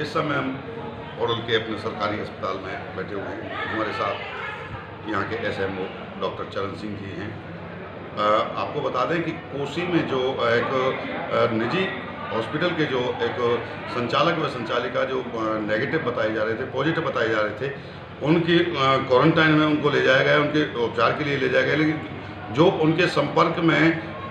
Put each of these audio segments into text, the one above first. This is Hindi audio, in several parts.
इस समय हम होडल के अपने सरकारी अस्पताल में बैठे हुए हैं। हमारे साथ यहाँ के एसएमओ डॉक्टर चरण सिंह जी हैं। आपको बता दें कि कोसी में जो एक निजी हॉस्पिटल के जो एक संचालक व संचालिका जो नेगेटिव बताए जा रहे थे, पॉजिटिव बताए जा रहे थे, उनकी क्वारंटाइन में उनको ले जाया गया, उनके उपचार के लिए ले जाया गया। लेकिन जो उनके संपर्क में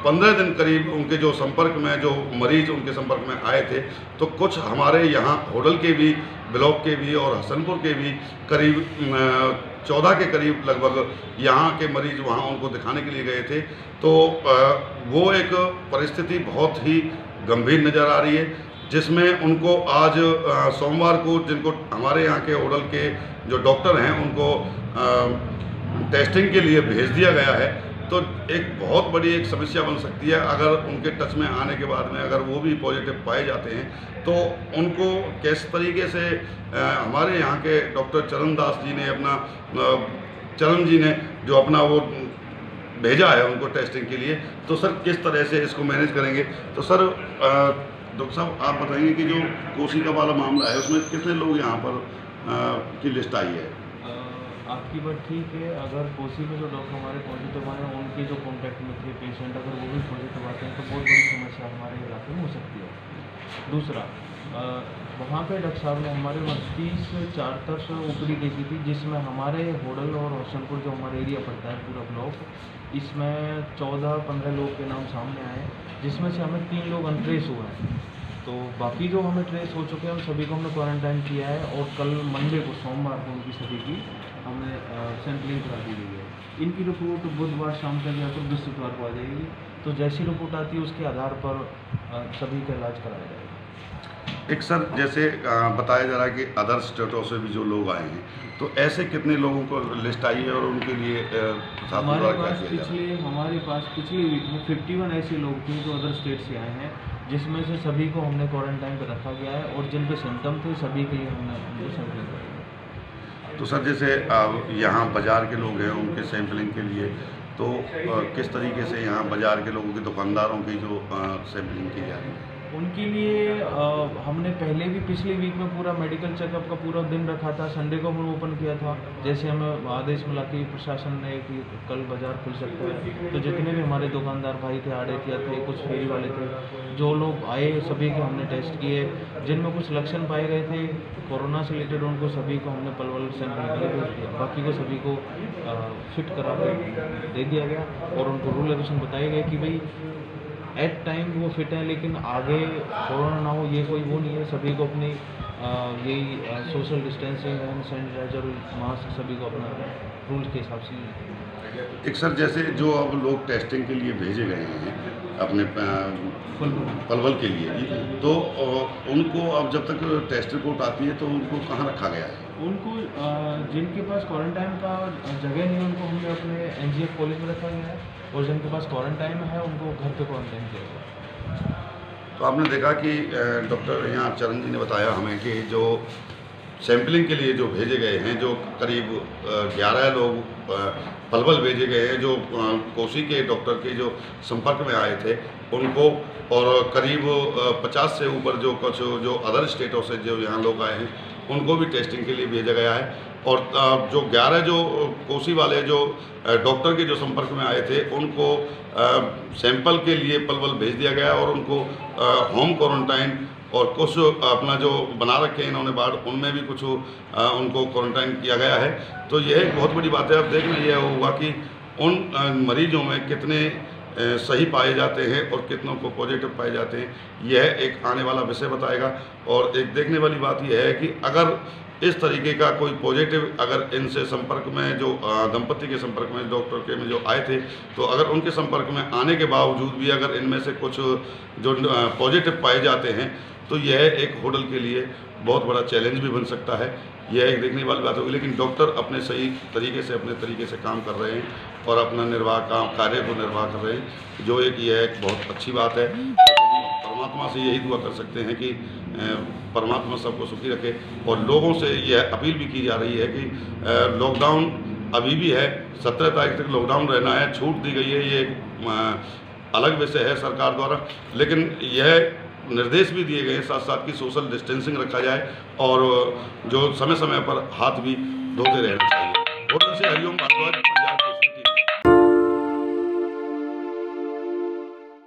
15 दिन करीब उनके जो संपर्क में जो मरीज उनके संपर्क में आए थे, तो कुछ हमारे यहाँ होडल के भी, ब्लॉक के भी और हसनपुर के भी करीब 14 के करीब लगभग यहाँ के मरीज वहाँ उनको दिखाने के लिए गए थे। तो वो एक परिस्थिति बहुत ही गंभीर नज़र आ रही है, जिसमें उनको आज सोमवार को, जिनको हमारे यहाँ के होडल के जो डॉक्टर हैं उनको टेस्टिंग के लिए भेज दिया गया है। तो एक बहुत बड़ी एक समस्या बन सकती है, अगर उनके टच में आने के बाद में अगर वो भी पॉजिटिव पाए जाते हैं तो उनको किस तरीके से हमारे यहाँ के डॉक्टर चरण दास जी ने अपना चरण जी ने जो अपना वो भेजा है उनको टेस्टिंग के लिए, तो सर किस तरह से इसको मैनेज करेंगे? तो सर डॉक्टर साहब आप बताएंगे कि जो कोसी का वाला मामला है उसमें कितने लोग यहाँ पर की लिस्ट आई है? आपकी बात ठीक है। अगर कोसी में जो डॉक्टर हमारे पॉजिटिव आए हैं, उनके जो कॉन्टैक्ट में थे पेशेंट, अगर वो भी पॉजिटिव आते हैं तो बहुत बड़ी समस्या हमारे इलाके में हो सकती है। दूसरा, वहाँ पे डॉक्टर साहब ने हमारे 29 ओपीडी देखी थी, जिसमें हमारे होडल और हसनपुर जो हमारा एरिया पड़ता है पूरा ब्लॉक, इसमें 14-15 लोग के नाम सामने आए, जिसमें से हमें 3 लोग अनट्रेस हुए हैं। तो बाकी जो हमें ट्रेस हो चुके हैं उन सभी को हमने क्वारंटाइन किया है, और कल मंडे को, सोमवार को उनकी सभी की हमने सैंपलिंग करा दी गई है। इनकी रिपोर्ट बुधवार शाम तक या फिर बृहस्पतिवार को आ जाएगी। तो जैसी रिपोर्ट आती है उसके आधार पर सभी का इलाज कराया जाएगा। एक सर, जैसे बताया जा रहा है कि अदर स्टेटों से भी जो लोग आए हैं, तो ऐसे कितने लोगों को लिस्ट आई है और उनके लिए हमारे पास पिछले वीक में 51 ऐसे लोग थे जो अदर स्टेट से आए हैं, जिसमें से सभी को हमने क्वारंटाइन पर रखा गया है, और जिन पे सिम्टम थे सभी के लिए हमने उनको सैंपलिंग कराई। तो सर, जैसे यहाँ बाज़ार के लोग हैं उनके सैंपलिंग के लिए, तो किस तरीके से यहाँ बाज़ार के लोगों की, दुकानदारों की जो सैंपलिंग की जा रही है उनके लिए हमने पहले भी पिछले वीक में पूरा मेडिकल चेकअप का पूरा दिन रखा था। संडे को हमने ओपन किया था। जैसे हमें आदेश मिला कि प्रशासन ने कि कल बाज़ार खुल सकता है, तो जितने भी हमारे दुकानदार भाई थे, आड़तिया थे, कुछ फेरी वाले थे, जो लोग आए सभी के हमने टेस्ट किए। जिनमें कुछ लक्षण पाए गए थे कोरोना से रिलेटेड, उनको सभी को हमने पलवल सैंपल के लिए भेज दिया। बाकी को सभी को फिट करा के दे दिया गया, और उनको रूल रेगुलेशन बताए गए कि भाई एट टाइम वो फिट है, लेकिन आगे कोरोना ना हो ये कोई वो नहीं है। सभी को अपनी यही social distancing, hand sanitiser, mask सभी को अपना रूल के हिसाब से। एक सर, जैसे जो अब लोग टेस्टिंग के लिए भेजे गए हैं अपने पलवल के लिए, तो उनको अब जब तक टेस्ट रिपोर्ट आती है तो उनको कहाँ रखा गया है? उनको जिनके पास क्वारंटाइन का जगह नहीं, उनको हमने अपने एनजीएफ कॉलेज में रखा गया है, और जिनके पास क्वारंटाइन है उनको घर पे क्वारंटाइन किया गया। तो आपने देखा कि डॉक्टर यहाँ चरण जी ने बताया हमें कि जो सैंपलिंग के लिए जो भेजे गए हैं, जो करीब 11 लोग पलवल भेजे गए हैं, जो कोसी के डॉक्टर के जो संपर्क में आए थे उनको, और करीब 50 से ऊपर जो कुछ जो अदर स्टेटों से जो यहाँ लोग आए हैं उनको भी टेस्टिंग के लिए भेजा गया है। और जो 11 जो कोसी वाले जो डॉक्टर के जो संपर्क में आए थे उनको सैंपल के लिए पलवल भेज दिया गया, और उनको होम क्वारंटाइन और कुछ अपना जो बना रखे हैं इन्होंने बाढ़, उनमें भी कुछ उनको क्वारंटाइन किया गया है। तो यह एक बहुत बड़ी बात है। अब देखना यह होगा कि उन मरीजों में कितने सही पाए जाते हैं और कितनों को पॉजिटिव पाए जाते हैं, यह एक आने वाला विषय बताएगा। और एक देखने वाली बात यह है कि अगर इस तरीके का कोई पॉजिटिव अगर इनसे संपर्क में जो दंपति के संपर्क में डॉक्टर के में जो आए थे, तो अगर उनके संपर्क में आने के बावजूद भी अगर इनमें से कुछ जो पॉजिटिव पाए जाते हैं, तो यह एक होटल के लिए बहुत बड़ा चैलेंज भी बन सकता है। यह एक देखने वाली बात होगी। लेकिन डॉक्टर अपने सही तरीके से अपने तरीके से काम कर रहे हैं और अपना कार्य को निर्वाह कर रहे हैं, जो एक यह एक बहुत अच्छी बात है। परमात्मा से यही दुआ कर सकते हैं कि परमात्मा सबको सुखी रखे। और लोगों से यह अपील भी की जा रही है कि लॉकडाउन अभी भी है, 17 तारीख तक लॉकडाउन रहना है, छूट दी गई है, ये एक अलग विषय है सरकार द्वारा, लेकिन यह निर्देश भी दिए गए हैं साथ साथ कि सोशल डिस्टेंसिंग रखा जाए और जो समय समय पर हाथ भी धोते रहना चाहिए। होटल से हरिओम भारद्वाज।